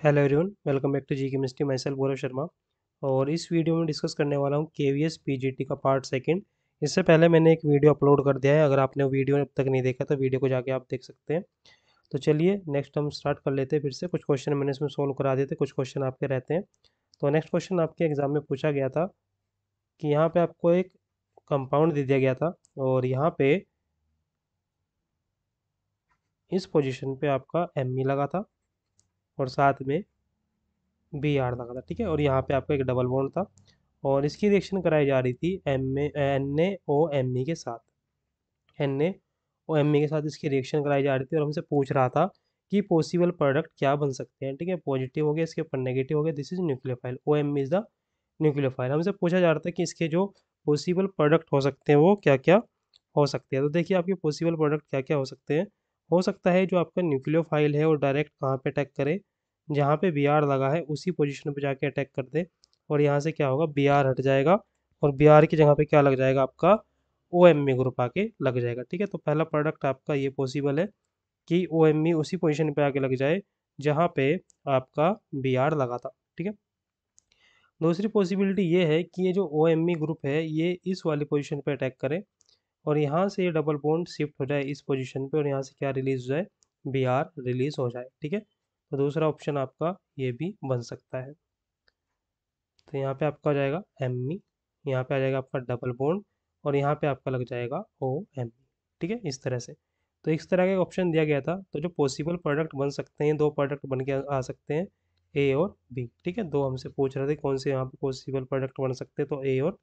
Hello everyone, welcome back to G chemistry. Myself Gaurav Sharma. और इस video में discuss करने वाला हूँ केवीएस पीजीटी का पार्ट सेकंड। इससे पहले मैंने एक वीडियो अपलोड कर दिया है, अगर आपने वो वीडियो अब तक नहीं देखा तो वीडियो को जाके आप देख सकते हैं। तो चलिए नेक्स्ट हम स्टार्ट कर लेते हैं। फिर से कुछ क्वेश्चन मैंने इसमें सोल्व करा दिए थे, कुछ क्वेश्चन आपके रहते हैं। तो नेक्स्ट क्वेश्चन आपके एग्जाम में पूछा गया था कि यहाँ पे आपको एक कंपाउंड दे दिया गया था और यहाँ पे इस पोजिशन पे आपका एम लगा था और साथ में बी आर लगा था, ठीक है। और यहाँ पे आपका एक डबल बॉन्ड था और इसकी रिएक्शन कराई जा रही थी NaOMe के साथ। NaOMe के साथ इसकी रिएक्शन कराई जा रही थी और हमसे पूछ रहा था कि पॉसिबल प्रोडक्ट क्या बन सकते हैं, ठीक है। पॉजिटिव हो गया, इसके ऊपर नेगेटिव हो गया, this is nucleophile. OMe is the nucleophile. हमसे पूछा जा रहा था कि इसके जो पॉसिबल प्रोडक्ट हो सकते हैं वो क्या क्या हो सकते हैं। तो देखिए आपके पॉसिबल प्रोडक्ट क्या क्या हो सकते हैं। हो सकता है जो आपका न्यूक्लियोफाइल है वो डायरेक्ट कहाँ पे अटैक करे, जहाँ पे बी आर लगा है उसी पोजीशन पे जाके अटैक कर दे और यहाँ से क्या होगा, बी आर हट जाएगा और बी आर की जगह पे क्या लग जाएगा, आपका ओ एम ई ग्रुप आके लग जाएगा, ठीक है। तो पहला प्रोडक्ट आपका ये पॉसिबल है कि ओ एम ई उसी पोजीशन पे आके लग जाए जहाँ पे आपका बी आर लगा था, ठीक है। दूसरी पॉसिबिलिटी ये है कि ये जो ओ एम ई ग्रुप है ये इस वाली पोजीशन पे अटैक करे और यहाँ से ये डबल बॉन्ड शिफ्ट हो जाए इस पोजीशन पे और यहाँ से क्या रिलीज हो जाए, बी आर रिलीज हो जाए, ठीक है। तो दूसरा ऑप्शन आपका ये भी बन सकता है। तो यहाँ पे आपका हो जाएगा एम ई, यहाँ पे आ जाएगा आपका डबल बॉन्ड और यहाँ पे आपका लग जाएगा ओ एम ई, ठीक है, इस तरह से। तो इस तरह का ऑप्शन दिया गया था। तो जो पॉसिबल प्रोडक्ट बन सकते हैं, दो प्रोडक्ट बन के आ सकते हैं, ए और बी, ठीक है। दो हमसे पूछ रहे थे कौन से यहाँ पे पॉसिबल प्रोडक्ट बन सकते हैं, तो ए और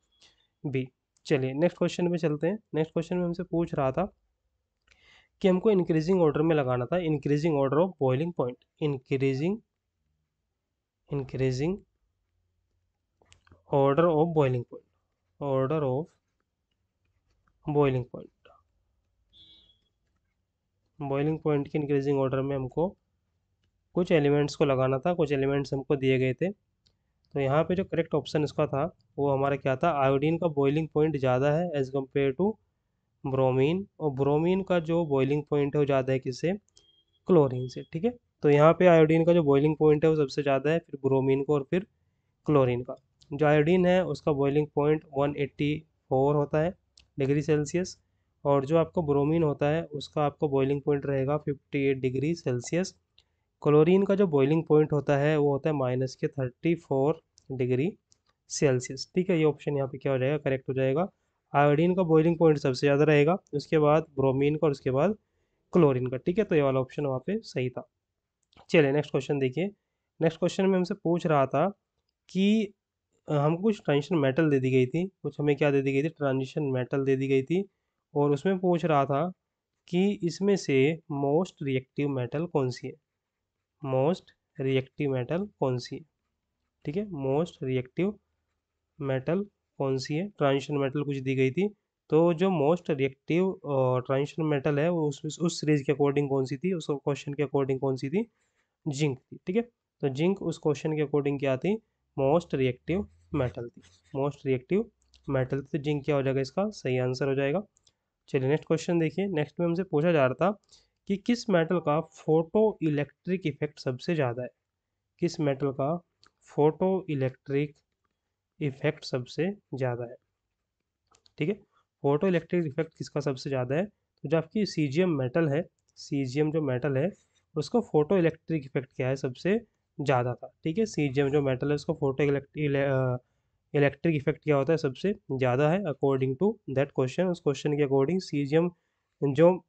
बी। चलिए नेक्स्ट क्वेश्चन में चलते हैं। नेक्स्ट क्वेश्चन में हमसे पूछ रहा था कि हमको इंक्रीजिंग ऑर्डर में लगाना था, increasing order of boiling point, increasing increasing order of boiling point, order of boiling point. Boiling point की इंक्रीजिंग ऑर्डर में हमको कुछ एलिमेंट्स को लगाना था, कुछ एलिमेंट्स हमको दिए गए थे। तो यहाँ पे जो करेक्ट ऑप्शन इसका था वो हमारा क्या था, आयोडीन का बॉइलिंग पॉइंट ज़्यादा है एज कम्पेयर टू ब्रोमीन, और ब्रोमीन का जो बॉइलिंग पॉइंट है वो ज़्यादा है किससे, क्लोरीन से, ठीक है। तो यहाँ पे आयोडीन का जो बॉइलिंग पॉइंट है वो सबसे ज़्यादा है, फिर ब्रोमीन को और फिर क्लोरीन का। जो आयोडीन है उसका बॉइलिंग पॉइंट 184 होता है डिग्री सेल्सियस, और जो आपका ब्रोमीन होता है उसका आपका बॉइलिंग पॉइंट रहेगा 58 डिग्री सेल्सियस। क्लोरीन का जो बॉइलिंग पॉइंट होता है वो होता है -34 डिग्री सेल्सियस, ठीक है। ये ऑप्शन यहाँ पे क्या हो जाएगा, करेक्ट हो जाएगा। आयोडीन का बॉइलिंग पॉइंट सबसे ज़्यादा रहेगा, उसके बाद ब्रोमीन का और उसके बाद क्लोरीन का, ठीक है। तो ये वाला ऑप्शन वहाँ पे सही था। चलिए नेक्स्ट क्वेश्चन देखिए। नेक्स्ट क्वेश्चन में हमसे पूछ रहा था कि हमको कुछ ट्रांजिशन मेटल दे दी गई थी, कुछ हमें क्या दे दी गई थी, ट्रांजिशन मेटल दे दी गई थी। और उसमें पूछ रहा था कि इसमें से मोस्ट रिएक्टिव मेटल कौन सी है, मोस्ट रिएक्टिव मेटल कौन सी है, ठीक है। मोस्ट रिएक्टिव मेटल कौन सी है, ट्रांजिशन मेटल कुछ दी गई थी। तो जो मोस्ट रिएक्टिव ट्रांजिशन मेटल है वो उस सीरीज के अकॉर्डिंग कौन सी थी, उस क्वेश्चन के अकॉर्डिंग कौन सी थी, जिंक थी, ठीक है। तो जिंक उस क्वेश्चन के अकॉर्डिंग क्या थी, मोस्ट रिएक्टिव मेटल थी, मोस्ट रिएक्टिव मेटल थी। तो जिंक क्या हो जाएगा, इसका सही आंसर हो जाएगा। चलिए नेक्स्ट क्वेश्चन देखिए। नेक्स्ट में हमसे पूछा जा रहा था कि किस मेटल का फोटो इलेक्ट्रिक इफेक्ट सबसे ज़्यादा है, किस मेटल का फोटो इलेक्ट्रिक इफेक्ट सबसे ज़्यादा है, ठीक है। फोटो इलेक्ट्रिक इफेक्ट किसका सबसे ज़्यादा है, तो जो आपकी सीजियम मेटल है, सीजियम जो मेटल है उसको फोटो इलेक्ट्रिक इफेक्ट क्या है, सबसे ज़्यादा था, ठीक है। सीजियम जो मेटल है उसको फोटो इलेक्ट्रिक इफेक्ट क्या होता है, सबसे ज़्यादा है अकॉर्डिंग टू दैट क्वेश्चन। उस क्वेश्चन के अकॉर्डिंग सीजियम जो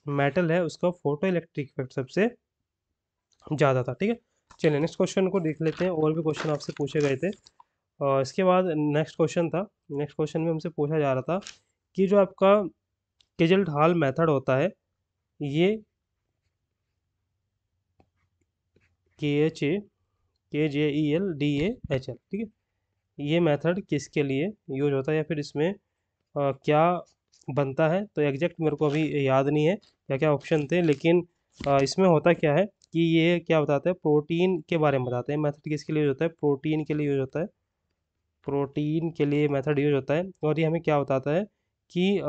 मेटल है उसका फोटो इलेक्ट्रिक इफेक्ट सबसे ज़्यादा था, ठीक है। चलिए नेक्स्ट क्वेश्चन को देख लेते हैं, और भी क्वेश्चन आपसे पूछे गए थे। और इसके बाद नेक्स्ट क्वेश्चन था, नेक्स्ट क्वेश्चन में हमसे पूछा जा रहा था कि जो आपका किजल्ट हॉल मेथड होता है, ये KHAKJELDAHL, ठीक है, ये मेथड किसके लिए यूज होता है या फिर इसमें क्या बनता है। तो एग्जैक्ट मेरे को अभी याद नहीं है क्या क्या ऑप्शन थे, लेकिन इसमें होता क्या है कि ये क्या बताते हैं, प्रोटीन के बारे में बताते हैं। मेथड किसके लिए यूज होता है, प्रोटीन के लिए यूज होता है, प्रोटीन के लिए मेथड यूज होता है। और ये हमें क्या बताता है कि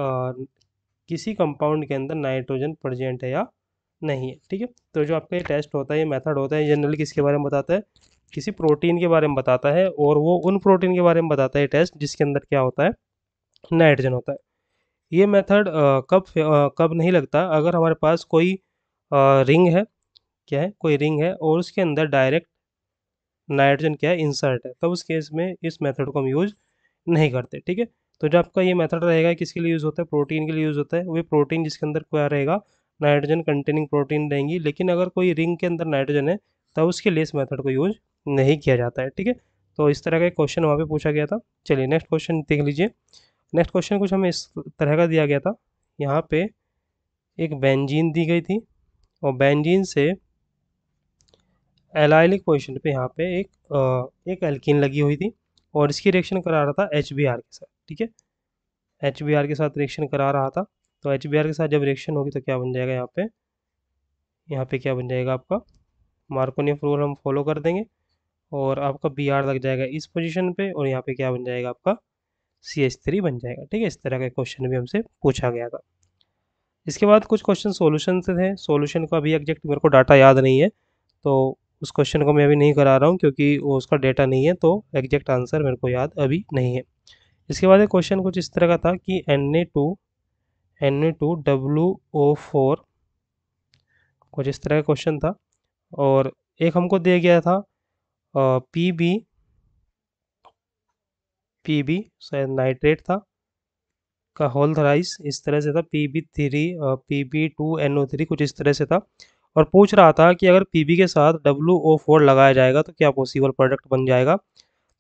किसी कंपाउंड के अंदर नाइट्रोजन प्रेजेंट है या नहीं है। ठीक है, तो जो आपका ये टेस्ट होता है, ये मेथड होता है, जनरली किसके बारे में बताता है, किसी प्रोटीन के बारे में बताता है, और वो उन प्रोटीन के बारे में बताता है टेस्ट जिसके अंदर क्या होता है, नाइट्रोजन होता है। ये मेथड कब नहीं लगता, अगर हमारे पास कोई रिंग है, क्या है, कोई रिंग है और उसके अंदर डायरेक्ट नाइट्रोजन क्या है, इंसर्ट है, तब उस केस में इस मेथड को हम यूज़ नहीं करते। ठीक है, तो जो आपका ये मेथड रहेगा किसके लिए यूज़ होता है, प्रोटीन के लिए यूज़ होता है। वो प्रोटीन जिसके अंदर क्या रहेगा, नाइट्रोजन कंटेनिंग प्रोटीन रहेंगी, लेकिन अगर कोई रिंग के अंदर नाइट्रोजन है तब उसके लिए इस मेथड को यूज़ नहीं किया जाता है। ठीक है, तो इस तरह का एक क्वेश्चन वहाँ पे पूछा गया था। चलिए नेक्स्ट क्वेश्चन देख लीजिए। नेक्स्ट क्वेश्चन कुछ हमें इस तरह का दिया गया था। यहाँ पे एक बेंजीन दी गई थी और बेंजीन से एलाइलिक पोजीशन पे यहाँ पे एक एल्कीन लगी हुई थी और इसकी रिएक्शन करा रहा था HBr के साथ। ठीक है, HBr के साथ रिएक्शन करा रहा था, तो HBr के साथ जब रिएक्शन होगी तो क्या बन जाएगा, यहाँ पे क्या बन जाएगा आपका, मार्कोनी रूल हम फॉलो कर देंगे और आपका Br लग जाएगा इस पोजीशन पे और यहाँ पे क्या बन जाएगा आपका CH3 बन जाएगा। ठीक है, इस तरह का क्वेश्चन भी हमसे पूछा गया था। इसके बाद कुछ क्वेश्चन सॉल्यूशन से थे। सॉल्यूशन का अभी एग्जैक्ट मेरे को डाटा याद नहीं है, तो उस क्वेश्चन को मैं अभी नहीं करा रहा हूँ क्योंकि वो उसका डेटा नहीं है, तो एग्जैक्ट आंसर मेरे को याद अभी नहीं है। इसके बाद एक क्वेश्चन कुछ इस तरह का था कि Na2WO4, कुछ इस तरह का क्वेश्चन था। और एक हमको दिया गया था पीबी शायद नाइट्रेट था का होल थराइस, इस तरह से था, PB2NO3 कुछ इस तरह से था। और पूछ रहा था कि अगर पीबी के साथ WO4 लगाया जाएगा तो क्या पॉसिबल प्रोडक्ट बन जाएगा।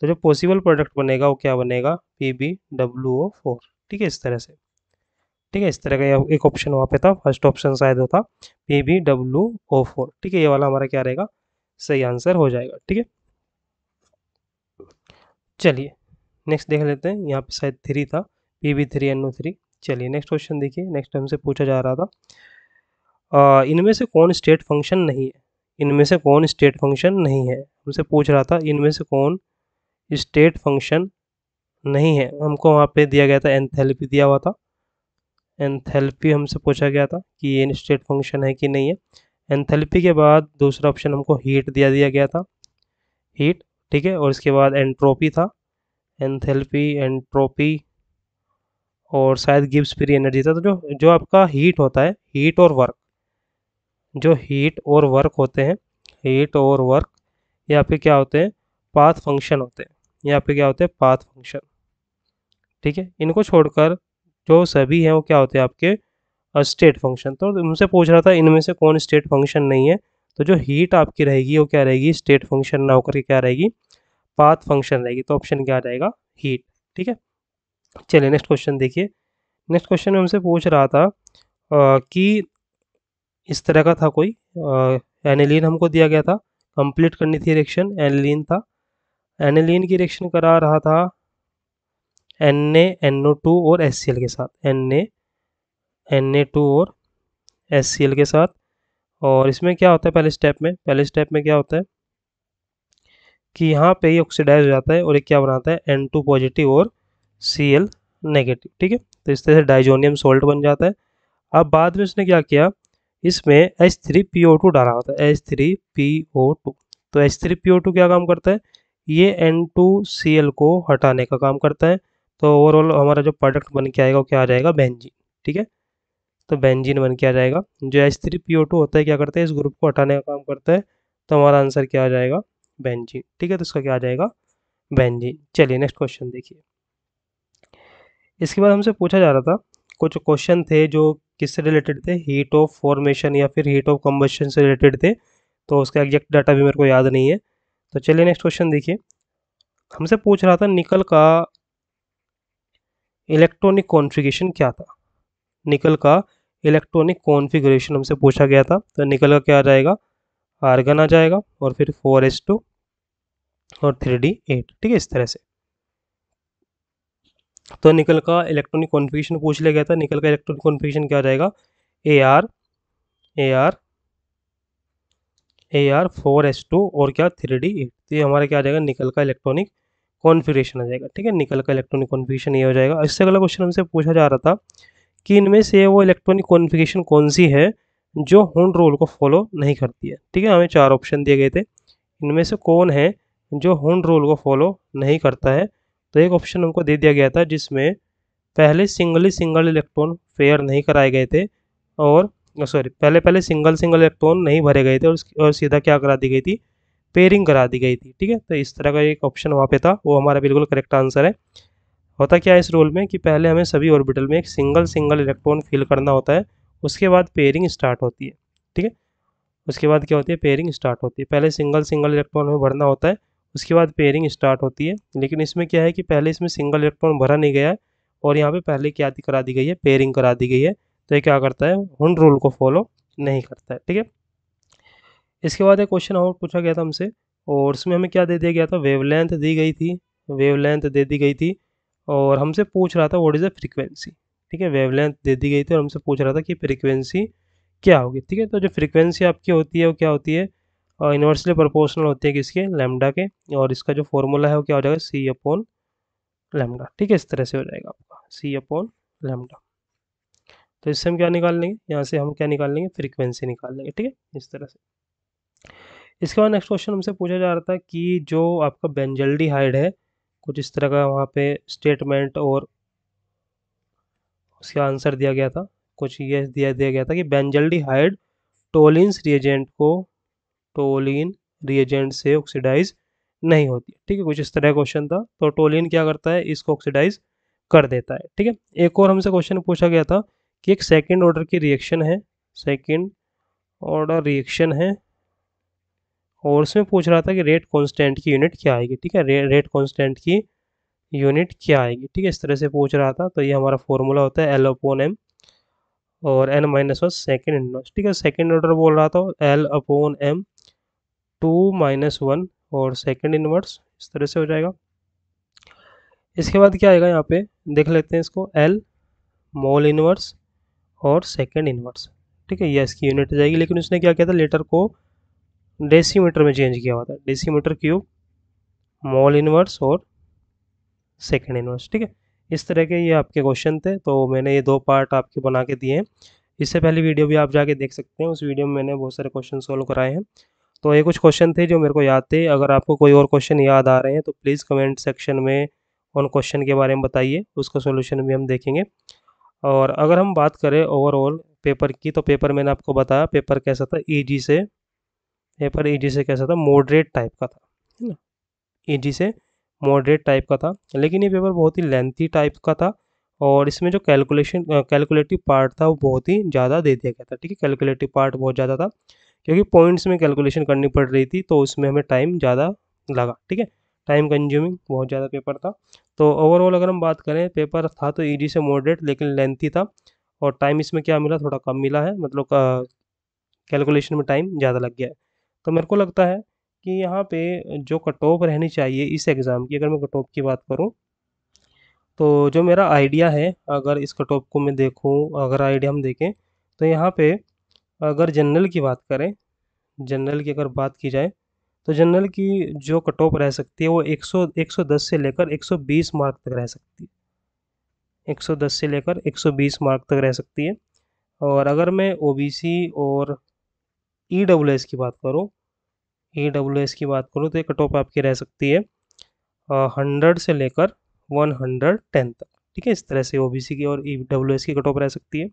तो जो पॉसिबल प्रोडक्ट बनेगा वो क्या बनेगा, PbWO4। ठीक है, इस तरह से। ठीक है, इस तरह का एक ऑप्शन वहाँ पे था, फर्स्ट ऑप्शन शायद होता PbWO4। ठीक है, ये वाला हमारा क्या रहेगा, सही आंसर हो जाएगा। ठीक है, चलिए नेक्स्ट देख लेते हैं। यहाँ पे शायद 3 था, Pb3NO3। चलिए नेक्स्ट क्वेश्चन देखिए। नेक्स्ट हमसे पूछा जा रहा था इनमें से कौन स्टेट फंक्शन नहीं है, इनमें से कौन स्टेट फंक्शन नहीं है, हमसे पूछ रहा था इनमें से कौन स्टेट फंक्शन नहीं है। हमको वहाँ पे दिया गया था एंथैल्पी दिया हुआ था, एंथैल्पी हमसे पूछा गया था कि ये स्टेट फंक्शन है कि नहीं है। एंथैल्पी के बाद दूसरा ऑप्शन हमको हीट दिया गया था, हीट। ठीक है, और इसके बाद एंट्रोपी था, एंथैल्पी, एंट्रोपी, और शायद गिब्स फ्री एनर्जी था। तो जो जो आपका हीट होता है, हीट और वर्क, जो हीट और वर्क होते हैं, हीट और वर्क यहाँ पे क्या होते हैं, पाथ फंक्शन होते हैं, यहाँ पे क्या होते हैं, पाथ फंक्शन। ठीक है, इनको छोड़कर जो सभी हैं वो क्या होते हैं आपके स्टेट फंक्शन। तो उनसे पूछ रहा था इनमें से कौन स्टेट फंक्शन नहीं है। तो जो हीट आपकी रहेगी वो क्या रहेगी, स्टेट फंक्शन ना होकर के क्या रहेगी, पाथ फंक्शन रहेगी। तो ऑप्शन क्या आ जाएगा, हीट। ठीक है, चलिए नेक्स्ट क्वेश्चन देखिए। नेक्स्ट क्वेश्चन में हमसे पूछ रहा था कि इस तरह का था कोई एनिलीन हमको दिया गया था, कंप्लीट करनी थी रिएक्शन, एनिलीन था। एनिलीन की रिएक्शन करा रहा था NaNO2 और HCl के साथ, Na2 और HCl के साथ। और इसमें क्या होता है, पहले स्टेप में क्या होता है कि यहाँ पे ये ऑक्सीडाइज हो जाता है और एक क्या बनाता है, N2 पॉजिटिव और Cl नेगेटिव। ठीक है, तो इस तरह से डाइजोनियम सोल्ट बन जाता है। अब बाद में उसने क्या किया, इसमें H3PO2 डाला होता है, H3PO2। तो H3PO2 क्या काम करता है, ये N2Cl को हटाने का काम करता है। तो ओवरऑल हमारा जो प्रोडक्ट बन के आएगा वो क्या आ जाएगा, बेंजीन। ठीक है, तो बेंजीन बन के आ जाएगा। जो H3PO2 होता है क्या करता है, इस ग्रुप को हटाने का काम करता है। तो हमारा आंसर क्या आ जाएगा, बेंजीन। ठीक है, तो इसका क्या आ जाएगा, बेंजीन। चलिए नेक्स्ट क्वेश्चन देखिए। इसके बाद हमसे पूछा जा रहा था, कुछ क्वेश्चन थे जो किससे रिलेटेड थे, हीट ऑफ फॉर्मेशन या फिर हीट ऑफ कंबशन से रिलेटेड थे। तो उसका एग्जैक्ट डाटा भी मेरे को याद नहीं है। तो चलिए नेक्स्ट क्वेश्चन देखिए। हमसे पूछ रहा था निकल का इलेक्ट्रॉनिक कॉन्फ़िगरेशन क्या था, निकल का इलेक्ट्रॉनिक कॉन्फ़िगरेशन हमसे पूछा गया था। तो निकल का क्या आ जाएगा, आर्गन आ जाएगा और फिर 4s2 और 3d8। ठीक है, इस तरह से। तो निकल का इलेक्ट्रॉनिक कॉन्फ़िगरेशन पूछ लिया गया था। निकल का इलेक्ट्रॉनिक कॉन्फ़िगरेशन क्या आ जाएगा, AR AR AR4s2 और क्या 3d8। तो ये हमारा क्या आ जाएगा, निकल का इलेक्ट्रॉनिक कॉन्फ़िगरेशन आ जाएगा। ठीक है, निकल का इलेक्ट्रॉनिक कॉन्फ़िगरेशन ये हो जाएगा। इससे अगला क्वेश्चन हमसे पूछा जा रहा था कि इनमें से वो इलेक्ट्रॉनिक कॉन्फ़िगरेशन कौन सी है जो हुंड रूल को फॉलो नहीं करती है। ठीक है, हमें 4 ऑप्शन दिए गए थे, इनमें से कौन है जो हुंड रूल को फॉलो नहीं करता है। तो एक ऑप्शन हमको दे दिया गया था जिसमें पहले सिंगल इलेक्ट्रॉन पेयर नहीं कराए गए थे, और सॉरी, पहले पहले सिंगल इलेक्ट्रॉन नहीं भरे गए थे, और सीधा क्या करा दी गई थी, पेयरिंग करा दी गई थी। ठीक है, तो इस तरह का एक ऑप्शन वहाँ पे था, वो हमारा बिल्कुल करेक्ट आंसर है। होता क्या है इस रूल में कि पहले हमें सभी ऑर्बिटल में एक सिंगल इलेक्ट्रॉन फिल करना होता है, उसके बाद पेयरिंग स्टार्ट होती है। ठीक है, उसके बाद क्या होती है, पेयरिंग स्टार्ट होती है। पहले सिंगल इलेक्ट्रॉन हमें भरना होता है, उसके बाद पेयरिंग स्टार्ट होती है। लेकिन इसमें क्या है कि पहले इसमें सिंगल इलेक्ट्रॉन भरा नहीं गया है, और यहाँ पे पहले क्या करा दी गई है, पेयरिंग करा दी गई है। तो ये क्या करता है, हुंड रूल को फॉलो नहीं करता है। ठीक है, इसके बाद एक क्वेश्चन और पूछा गया था हमसे, और उसमें हमें क्या दे दिया गया था, वेवलेंथ दी गई थी, वेवलेंथ दे दी गई थी, और हमसे पूछ रहा था व्हाट इज़ द फ्रीक्वेंसी। ठीक है, वेवलेंथ दे दी गई थी और हमसे पूछ रहा था कि फ्रीक्वेंसी क्या होगी। ठीक है, तो जो फ्रीक्वेंसी आपकी होती है वो क्या होती है, इन्वर्सली प्रोपोर्शनल होती है किसके, लैम्डा के, और इसका जो फॉर्मूला है वो क्या हो जाएगा, सी अपॉन लैम्डा। ठीक है, इस तरह से हो जाएगा आपका सी अपॉन लैम्डा। तो इससे हम क्या निकाल लेंगे, यहाँ से हम क्या निकाल लेंगे, फ्रीक्वेंसी निकाल लेंगे। ठीक है, इस तरह से। इसके बाद नेक्स्ट क्वेश्चन हमसे पूछा जा रहा था कि जो आपका बेंजल्डिहाइड है, कुछ इस तरह का वहाँ पे स्टेटमेंट और उसका आंसर दिया गया था। कुछ ये दिया गया था कि बेंजल्डिहाइड टोलिन्स रिएजेंट को, टोलिन रिएजेंट से ऑक्सीडाइज नहीं होती। ठीक है, कुछ इस तरह का क्वेश्चन था। तो टोलिन क्या करता है, इसको ऑक्सीडाइज कर देता है। ठीक है, एक और हमसे क्वेश्चन पूछा गया था कि एक सेकेंड ऑर्डर की रिएक्शन है, सेकेंड ऑर्डर रिएक्शन है, और उसमें पूछ रहा था कि रेट कांस्टेंट की यूनिट क्या आएगी। ठीक है, रेट कांस्टेंट की यूनिट क्या आएगी। ठीक है, इस तरह से पूछ रहा था। तो ये हमारा फॉर्मूला होता है एल अपॉन एम, और N minus one second inverse. ठीक है, सेकेंड ऑर्डर बोल रहा था, एल अपॉन एम 2 - 1 और सेकेंड इनवर्स, इस तरह से हो जाएगा। इसके बाद क्या आएगा यहाँ पे, देख लेते हैं इसको, एल मोल इनवर्स और सेकेंड इनवर्स। ठीक है, ये इसकी यूनिट जाएगी, लेकिन उसने क्या किया था, लेटर को डेसीमीटर में चेंज किया हुआ था, डेसीमीटर क्यूब मोल इनवर्स और सेकेंड इनवर्स। ठीक है, इस तरह के ये आपके क्वेश्चन थे। तो मैंने ये 2 पार्ट आपके बना के दिए हैं, इससे पहले वीडियो भी आप जाके देख सकते हैं, उस वीडियो में मैंने बहुत सारे क्वेश्चन सोल्व कराए हैं। तो ये कुछ क्वेश्चन थे जो मेरे को याद थे। अगर आपको कोई और क्वेश्चन याद आ रहे हैं तो प्लीज़ कमेंट सेक्शन में उन क्वेश्चन के बारे में बताइए, उसका सोल्यूशन भी हम देखेंगे। और अगर हम बात करें ओवरऑल पेपर की, तो पेपर मैंने आपको बताया पेपर कैसा था, ईजी से, पेपर ईजी से कैसा था, मॉडरेट टाइप का था, है ना, ईजी से मॉडरेट टाइप का था। लेकिन ये पेपर बहुत ही लेंथी टाइप का था, और इसमें जो कैलकुलेटिव पार्ट था वो बहुत ही ज़्यादा दे दिया गया था। ठीक है, कैलकुलेटिव पार्ट बहुत ज़्यादा था, क्योंकि पॉइंट्स में कैलकुलेशन करनी पड़ रही थी, तो उसमें हमें टाइम ज़्यादा लगा। ठीक है, टाइम कंज्यूमिंग बहुत ज़्यादा पेपर था। तो ओवरऑल अगर हम बात करें, पेपर था तो ईजी से मॉडरेट, लेकिन लेंथी था, और टाइम इसमें क्या मिला, थोड़ा कम मिला है, मतलब कैलकुलेशन में टाइम ज़्यादा लग गया है। तो मेरे को लगता है कि यहाँ पे जो कट ऑफ रहनी चाहिए इस एग्ज़ाम की, अगर मैं कट ऑफ की बात करूँ, तो जो मेरा आइडिया है, अगर इस कट ऑफ को मैं देखूँ, अगर आइडिया हम देखें, तो यहाँ पे अगर जनरल की बात करें, जनरल की अगर बात की जाए, तो जनरल की जो कट ऑफ रह सकती है वो 110 से लेकर 120 मार्क तक रह सकती है, 110 से लेकर 120 मार्क तक रह सकती है। और अगर मैं ओबीसी और ईडब्ल्यूएस की बात करूँ, ईडब्ल्यूएस की बात करूँ, तो ये कट ऑफ आपकी रह सकती है 100 से लेकर 110 तक। ठीक है, इस तरह से ओबीसी की और ईडब्ल्यूएस की कट ऑफ रह सकती है।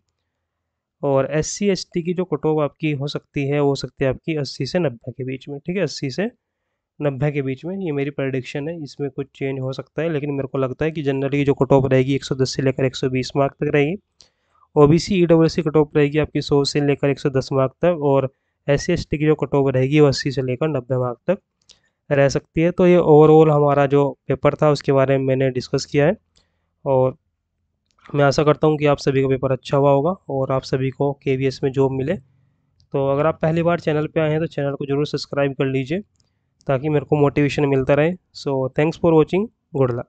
और एससी एसटी की जो कट ऑफ आपकी हो सकती है, वो हो सकती है आपकी 80 से 90 के बीच में। ठीक है, 80 से 90 के बीच में, ये मेरी प्रेडिक्शन है, इसमें कुछ चेंज हो सकता है, लेकिन मेरे को लगता है कि जनरली जो कट ऑफ रहेगी 110 से लेकर 120 मार्क तक रहेगी। ओबीसी ईडब्ल्यूएस की कट ऑफ रहेगी आपकी 100 से लेकर 110 मार्क तक, और एससी एसटी की जो कट ऑफ रहेगी वो 80 से लेकर 90 मार्क तक रह सकती है। तो ये ओवरऑल हमारा जो पेपर था उसके बारे में मैंने डिस्कस किया है, और मैं आशा करता हूँ कि आप सभी का पेपर अच्छा हुआ होगा और आप सभी को केवीएस में जॉब मिले। तो अगर आप पहली बार चैनल पे आए हैं तो चैनल को ज़रूर सब्सक्राइब कर लीजिए, ताकि मेरे को मोटिवेशन मिलता रहे। So thanks for watching, good luck.